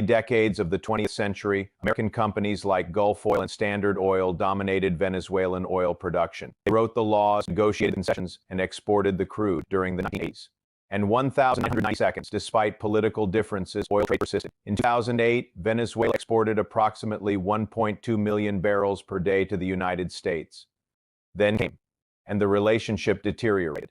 decades of the 20th century, American companies like Gulf Oil and Standard Oil dominated Venezuelan oil production. They wrote the laws, negotiated concessions, and exported the crude during the 1980s. And 1,990 seconds, despite political differences, oil trade persisted. In 2008, Venezuela exported approximately 1.2 million barrels per day to the United States. Then came, and the relationship deteriorated.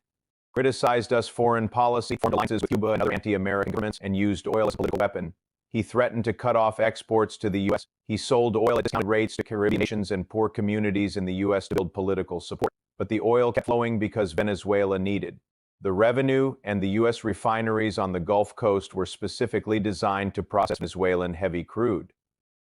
Criticized us foreign policy, formed alliances with Cuba and other anti-American governments, and used oil as a political weapon. He threatened to cut off exports to the U.S. He sold oil at discounted rates to Caribbean nations and poor communities in the U.S. to build political support. But the oil kept flowing because Venezuela needed. The revenue and the U.S. refineries on the Gulf Coast were specifically designed to process Venezuelan heavy crude.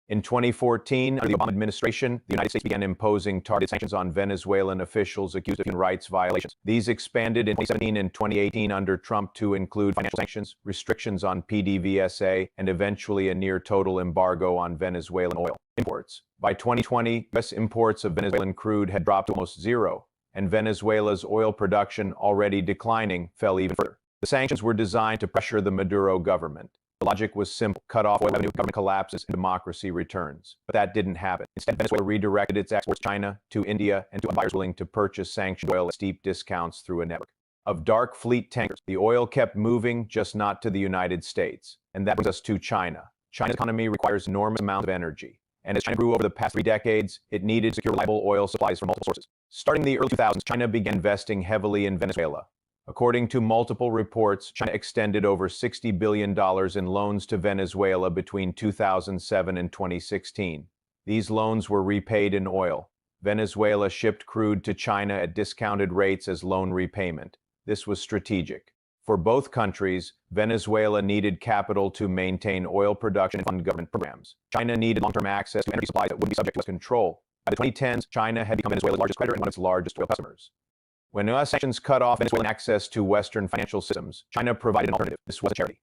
In 2014, under the Obama administration, the United States began imposing targeted sanctions on Venezuelan officials accused of human rights violations. These expanded in 2017 and 2018 under Trump to include financial sanctions, restrictions on PDVSA, and eventually a near-total embargo on Venezuelan oil imports. By 2020, U.S. imports of Venezuelan crude had dropped to almost zero, and Venezuela's oil production, already declining, fell even further. The sanctions were designed to pressure the Maduro government. The logic was simple: cut off oil revenue, government collapses, and democracy returns. But that didn't happen. Instead, Venezuela redirected its exports to China, to India, and to buyers willing to purchase sanctioned oil at steep discounts through a network of dark fleet tankers. The oil kept moving, just not to the United States. And that brings us to China. China's economy requires enormous amounts of energy. And as China grew over the past 3 decades, it needed to secure reliable oil supplies from multiple sources. Starting in the early 2000s, China began investing heavily in Venezuela. According to multiple reports, China extended over $60 billion in loans to Venezuela between 2007 and 2016. These loans were repaid in oil. Venezuela shipped crude to China at discounted rates as loan repayment. This was strategic. For both countries, Venezuela needed capital to maintain oil production and fund government programs. China needed long-term access to energy supplies that wouldn't be subject to U.S. control. By the 2010s, China had become Venezuela's largest creditor and one of its largest oil customers. When U.S. sanctions cut off Venezuelan access to Western financial systems, China provided an alternative. This was a charity.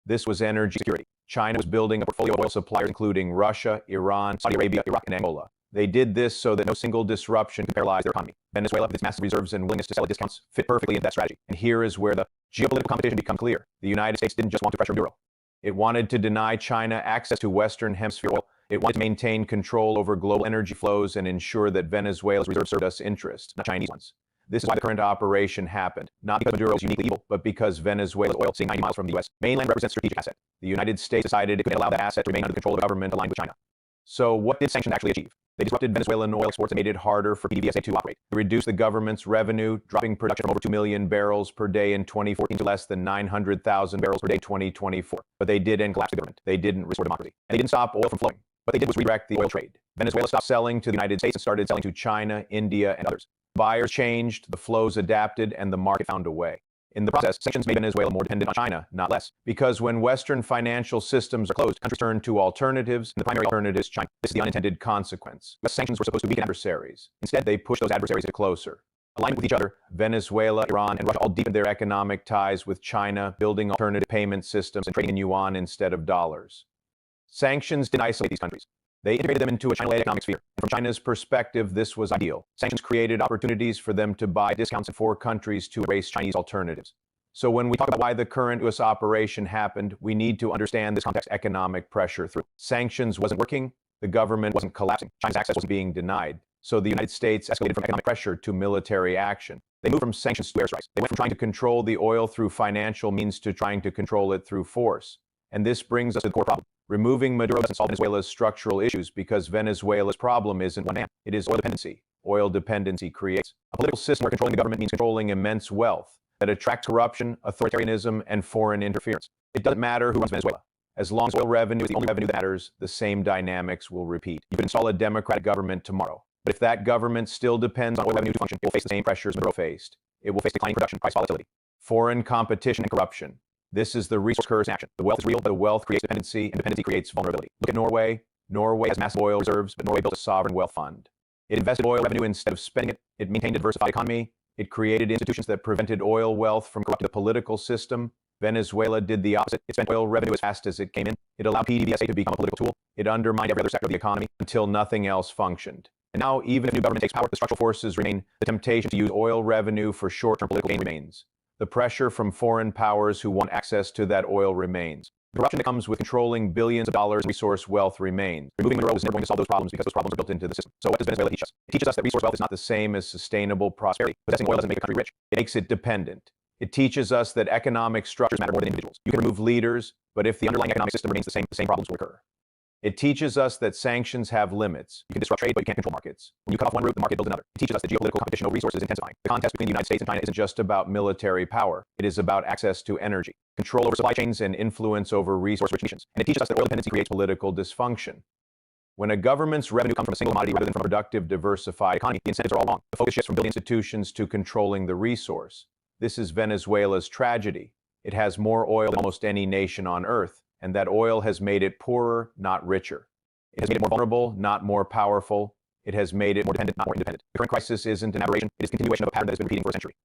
This was energy security. China was building a portfolio of oil suppliers including Russia, Iran, Saudi Arabia, Iraq, and Angola. They did this so that no single disruption could paralyze their economy. Venezuela, with its massive reserves and willingness to sell at discounts, fit perfectly into that strategy. And here is where the geopolitical competition becomes clear. The United States didn't just want to pressure Maduro. It wanted to deny China access to Western Hemisphere oil. It wanted to maintain control over global energy flows and ensure that Venezuela's reserves served us interests, not Chinese ones. This is why the current operation happened, not because Maduro is uniquely evil, but because Venezuela's oil, sitting 90 miles from the U.S. mainland, represents a strategic asset. The United States decided it could allow that asset to remain under the control of a government aligned with China. So what did sanctions actually achieve? They disrupted Venezuelan oil exports and made it harder for PDVSA to operate. They reduced the government's revenue, dropping production from over 2 million barrels per day in 2014 to less than 900,000 barrels per day in 2024. But they didn't collapse the government. They didn't restore democracy. And they didn't stop oil from flowing. What they did was redirect the oil trade. Venezuela stopped selling to the United States and started selling to China, India, and others. Buyers changed, the flows adapted, and the market found a way. In the process, sanctions made Venezuela more dependent on China, not less. Because when Western financial systems are closed, countries turn to alternatives, and the primary alternative is China. This is the unintended consequence. U.S. sanctions were supposed to weaken adversaries. Instead, they pushed those adversaries closer. Aligned with each other, Venezuela, Iran, and Russia all deepened their economic ties with China, building alternative payment systems and trading in yuan instead of dollars. Sanctions didn't isolate these countries. They integrated them into a China-led economic sphere. And from China's perspective, this was ideal. Sanctions created opportunities for them to buy discounts and for countries to embrace Chinese alternatives. So when we talk about why the current U.S. operation happened, we need to understand this context: economic pressure through. Sanctions wasn't working, the government wasn't collapsing, China's access wasn't being denied. So the United States escalated from economic pressure to military action. They moved from sanctions to airstrikes. They went from trying to control the oil through financial means to trying to control it through force. And this brings us to the core problem. Removing Maduro doesn't solve Venezuela's structural issues because Venezuela's problem isn't one man. It is oil dependency. Oil dependency creates a political system where controlling the government means controlling immense wealth that attracts corruption, authoritarianism, and foreign interference. It doesn't matter who runs Venezuela. As long as oil revenue is the only revenue that matters, the same dynamics will repeat. You can install a democratic government tomorrow, but if that government still depends on oil revenue to function, it will face the same pressures Maduro faced. It will face declining production, price volatility, foreign competition, and corruption. This is the resource curse in action. The wealth is real, but wealth creates dependency, and dependency creates vulnerability. Look at Norway. Norway has massive oil reserves, but Norway built a sovereign wealth fund. It invested oil revenue instead of spending it. It maintained a diversified economy. It created institutions that prevented oil wealth from corrupting the political system. Venezuela did the opposite. It spent oil revenue as fast as it came in. It allowed PDVSA to become a political tool. It undermined every other sector of the economy until nothing else functioned. And now, even if a new government takes power, the structural forces remain. The temptation to use oil revenue for short-term political gain remains. The pressure from foreign powers who want access to that oil remains. The corruption that comes with controlling billions of dollars in resource wealth remains. Removing Maduro is never going to solve those problems because those problems are built into the system. So what does Venezuela teach us? It teaches us that resource wealth is not the same as sustainable prosperity. Possessing oil doesn't make a country rich. It makes it dependent. It teaches us that economic structures matter more than individuals. You can remove leaders, but if the underlying economic system remains the same problems will occur. It teaches us that sanctions have limits. You can disrupt trade, but you can't control markets. When you cut off one route, the market builds another. It teaches us that geopolitical competition over resources is intensifying. The contest between the United States and China isn't just about military power. It is about access to energy, control over supply chains, and influence over resource-rich nations. And it teaches us that oil dependency creates political dysfunction. When a government's revenue comes from a single commodity rather than from a productive, diversified economy, the incentives are all wrong. The focus shifts from building institutions to controlling the resource. This is Venezuela's tragedy. It has more oil than almost any nation on Earth, and that oil has made it poorer, not richer. It has made it more vulnerable, not more powerful. It has made it more dependent, not more independent. The current crisis isn't an aberration. It is a continuation of a pattern that has been repeating for a century.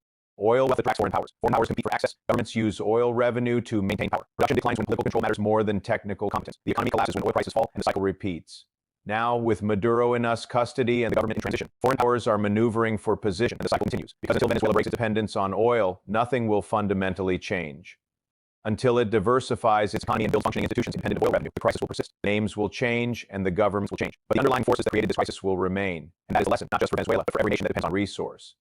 Oil wealth attracts foreign powers. Foreign powers compete for access. Governments use oil revenue to maintain power. Production declines when political control matters more than technical competence. The economy collapses when oil prices fall, and the cycle repeats. Now, with Maduro in custody and the government in transition, foreign powers are maneuvering for position, and the cycle continues. Because until Venezuela breaks its dependence on oil, nothing will fundamentally change. Until it diversifies its economy and builds functioning institutions independent of oil revenue, the crisis will persist. Names will change, and the governments will change. But the underlying forces that created this crisis will remain. And that is a lesson, not just for Venezuela, but for every nation that depends on resource.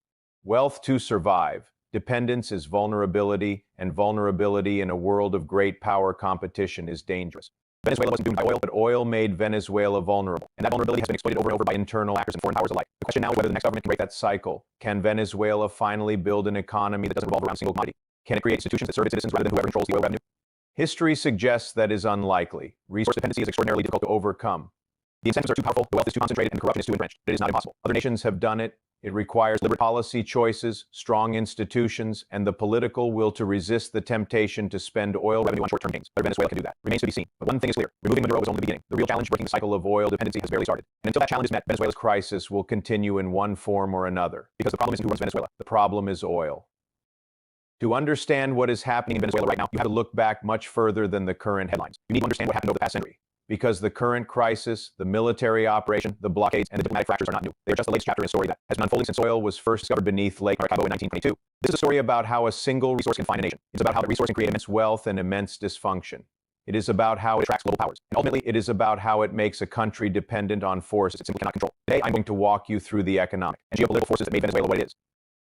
Wealth to survive. Dependence is vulnerability, and vulnerability in a world of great power competition is dangerous. Venezuela wasn't doomed by oil, but oil made Venezuela vulnerable. And that vulnerability has been exploited over and over by internal actors and foreign powers alike. The question now is whether the next government can break that cycle. Can Venezuela finally build an economy that doesn't revolve around a single commodity? Can it create institutions that serve its citizens rather than whoever controls the oil revenue? History suggests that is unlikely. Resource dependency is extraordinarily difficult to overcome. The incentives are too powerful, the wealth is too concentrated, and corruption is too entrenched. It is not impossible. Other nations have done it. It requires deliberate policy choices, strong institutions, and the political will to resist the temptation to spend oil revenue on short-term gains. Whether Venezuela can do that remains to be seen. But one thing is clear. Removing Maduro is only the beginning. The real challenge breaking the cycle of oil dependency has barely started. And until that challenge is met, Venezuela's crisis will continue in one form or another. Because the problem isn't who runs Venezuela. The problem is oil. To understand what is happening in Venezuela right now, you have to look back much further than the current headlines. You need to understand what happened over the past century. Because the current crisis, the military operation, the blockades, and the diplomatic fractures are not new. They are just the latest chapter in a story that has been unfolding since oil was first discovered beneath Lake Maracaibo in 1922. This is a story about how a single resource can define a nation. It's about how the resource can create immense wealth and immense dysfunction. It is about how it attracts global powers. And ultimately, it is about how it makes a country dependent on forces it simply cannot control. Today, I'm going to walk you through the economic and geopolitical forces that made Venezuela what it is.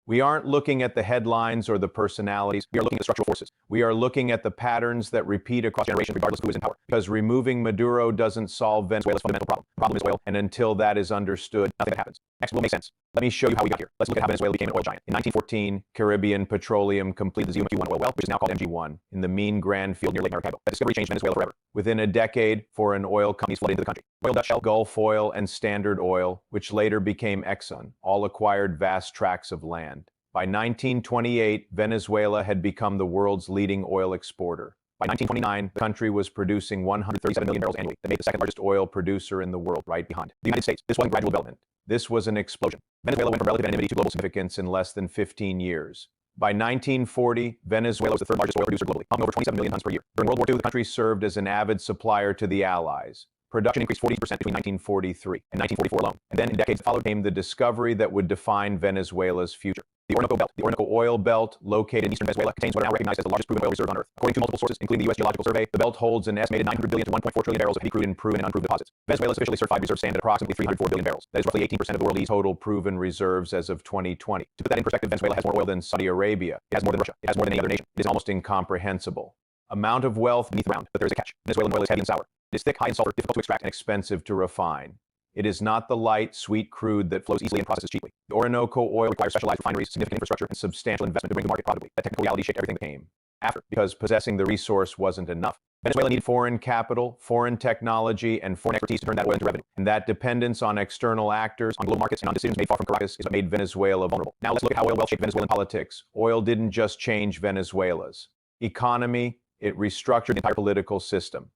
We aren't looking at the headlines or the personalities. We are looking at structural forces. We are looking at the patterns that repeat across generations regardless of who is in power. Because removing Maduro doesn't solve Venezuela's fundamental problem. The problem is oil, and until that is understood, nothing that happens next will make sense. Let me show you how we got here. Let's look at how Venezuela became an oil giant. In 1914, Caribbean Petroleum completed the Zuma-Q1 oil well, which is now called MG1, in the Mean Grand Field near Lake Maracaibo. That discovery changed Venezuela forever. Within a decade, foreign oil companies flooded into the country. Royal Dutch Shell, Gulf Oil, and Standard Oil, which later became Exxon, all acquired vast tracts of land. By 1928, Venezuela had become the world's leading oil exporter. By 1929, the country was producing 137 million barrels annually. That made the second largest oil producer in the world, right behind the United States. This wasn't gradual development. This was an explosion. Venezuela went from relative anonymity to global significance in less than 15 years. By 1940, Venezuela was the third largest oil producer globally, pumping over 27 million tons per year. During World War II, the country served as an avid supplier to the Allies. Production increased 40% between 1943 and 1944 alone. And then in decades that followed came the discovery that would define Venezuela's future. The Orinoco Belt. The Orinoco Oil Belt, located in eastern Venezuela, contains what are now recognized as the largest proven oil reserve on Earth. According to multiple sources, including the U.S. Geological Survey, the belt holds an estimated 900 billion to 1.4 trillion barrels of heavy crude in proven and unproven deposits. Venezuela's officially certified reserves stand at approximately 304 billion barrels. That is roughly 18% of the world's total proven reserves as of 2020. To put that in perspective, Venezuela has more oil than Saudi Arabia. It has more than Russia. It has more than any other nation. It is almost incomprehensible. Amount of wealth beneath the ground, but there is a catch. Venezuelan oil is heavy and sour. It is thick, high in sulfur, difficult to extract, and expensive to refine. It is not the light, sweet crude that flows easily and processes cheaply. The Orinoco oil requires specialized refineries, significant infrastructure, and substantial investment to bring to market profitably. That technical reality shaped everything that came after, because possessing the resource wasn't enough. Venezuela needed foreign capital, foreign technology, and foreign expertise to turn that oil into revenue. And that dependence on external actors, on global markets, and on decisions made far from Caracas is what made Venezuela vulnerable. Now let's look at how oil wealth shaped Venezuelan politics. Oil didn't just change Venezuela's economy, it restructured the entire political system.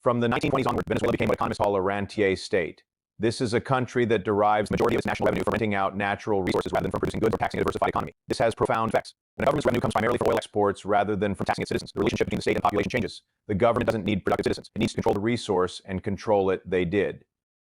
From the 1920s onward, Venezuela became what economists call a rentier state. This is a country that derives the majority of its national revenue from renting out natural resources rather than from producing goods or taxing a diversified economy. This has profound effects. When a government's revenue comes primarily from oil exports rather than from taxing its citizens, the relationship between the state and population changes. The government doesn't need productive citizens. It needs to control the resource, and control it they did.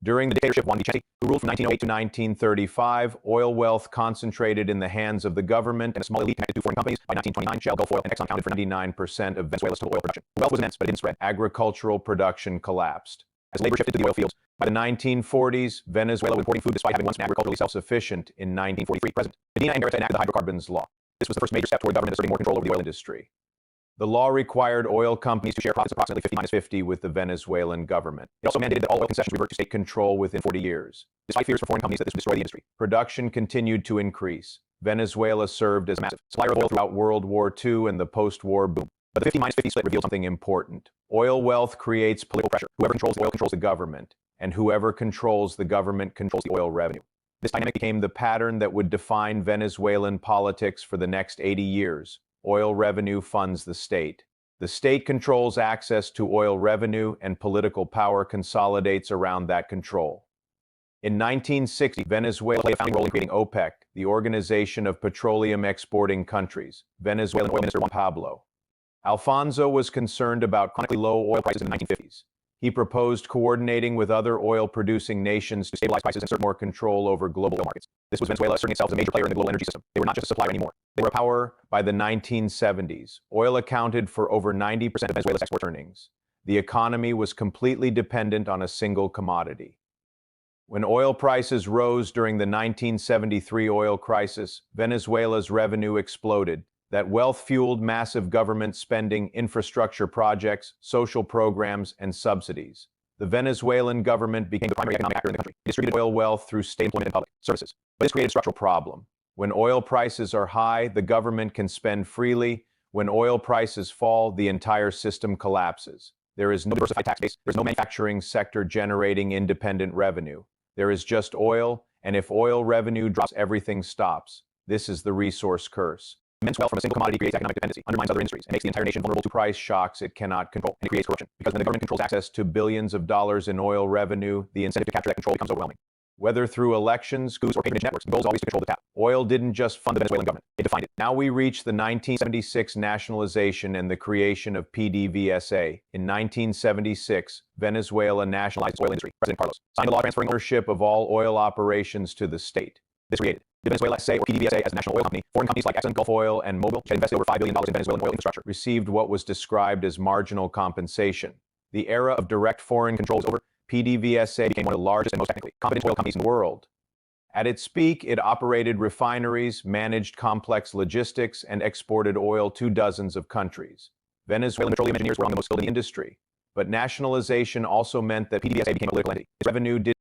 During the dictatorship of Juan Vicente, who ruled from 1908 to 1935, oil wealth concentrated in the hands of the government and a small elite connected to foreign companies. By 1929, Shell, Gulf Oil, and Exxon accounted for 99% of Venezuela's total oil production. The wealth was immense, but it didn't spread. Agricultural production collapsed. As labor shifted to the oil fields, by the 1940s, Venezuela was importing food despite having once been agriculturally self-sufficient in 1943. President Medina Angarita enacted the hydrocarbons law. This was the first major step toward government asserting more control over the oil industry. The law required oil companies to share profits approximately 50-50 with the Venezuelan government. It also mandated that all oil concessions revert to state control within 40 years. Despite fears from foreign companies that this would destroy the industry, production continued to increase. Venezuela served as a massive supplier of oil throughout World War II and the post-war boom. But the 50-50 split revealed something important. Oil wealth creates political pressure. Whoever controls the oil controls the government, and whoever controls the government controls the oil revenue. This dynamic became the pattern that would define Venezuelan politics for the next 80 years. Oil revenue funds the state. The state controls access to oil revenue, and political power consolidates around that control. In 1960, Venezuela played a founding role in creating OPEC, the Organization of Petroleum Exporting Countries. Venezuelan Oil Minister Juan Pablo Alfonso was concerned about chronically low oil prices in the 1950s. He proposed coordinating with other oil-producing nations to stabilize prices and assert more control over global oil markets. This was Venezuela asserting itself as a major player in the global energy system. They were not just a supplier anymore. They were a power. By the 1970s, oil accounted for over 90% of Venezuela's export earnings. The economy was completely dependent on a single commodity. When oil prices rose during the 1973 oil crisis, Venezuela's revenue exploded. That wealth fueled massive government spending, infrastructure projects, social programs, and subsidies. The Venezuelan government became the primary economic actor in the country. It distributed oil wealth through state employment and public services. But this created a structural problem. When oil prices are high, the government can spend freely. When oil prices fall, the entire system collapses. There is no diversified tax base. There's no manufacturing sector generating independent revenue. There is just oil, and if oil revenue drops, everything stops. This is the resource curse. Immense wealth from a single commodity creates economic dependency, undermines other industries, and makes the entire nation vulnerable to price shocks it cannot control, and it creates corruption. Because when the government controls access to billions of dollars in oil revenue, the incentive to capture that control becomes overwhelming. Whether through elections, coups, or patronage networks, the goal is always to control the tap. Oil didn't just fund the Venezuelan government, it defined it. Now we reach the 1976 nationalization and the creation of PDVSA. In 1976, Venezuela nationalized its oil industry. President Carlos signed a law transferring ownership of all oil operations to the state. This created the Venezuela SA, or PDVSA, as a national oil company. Foreign companies like Exxon, Gulf Oil, and Mobil, which had invested over $5 billion in Venezuelan oil infrastructure, received what was described as marginal compensation. The era of direct foreign control was over. PDVSA became one of the largest and most technically competent oil companies in the world. At its peak, it operated refineries, managed complex logistics, and exported oil to dozens of countries. Venezuelan petroleum engineers were among the most skilled in the industry. But nationalization also meant that PDVSA became a political entity. Its revenue didn't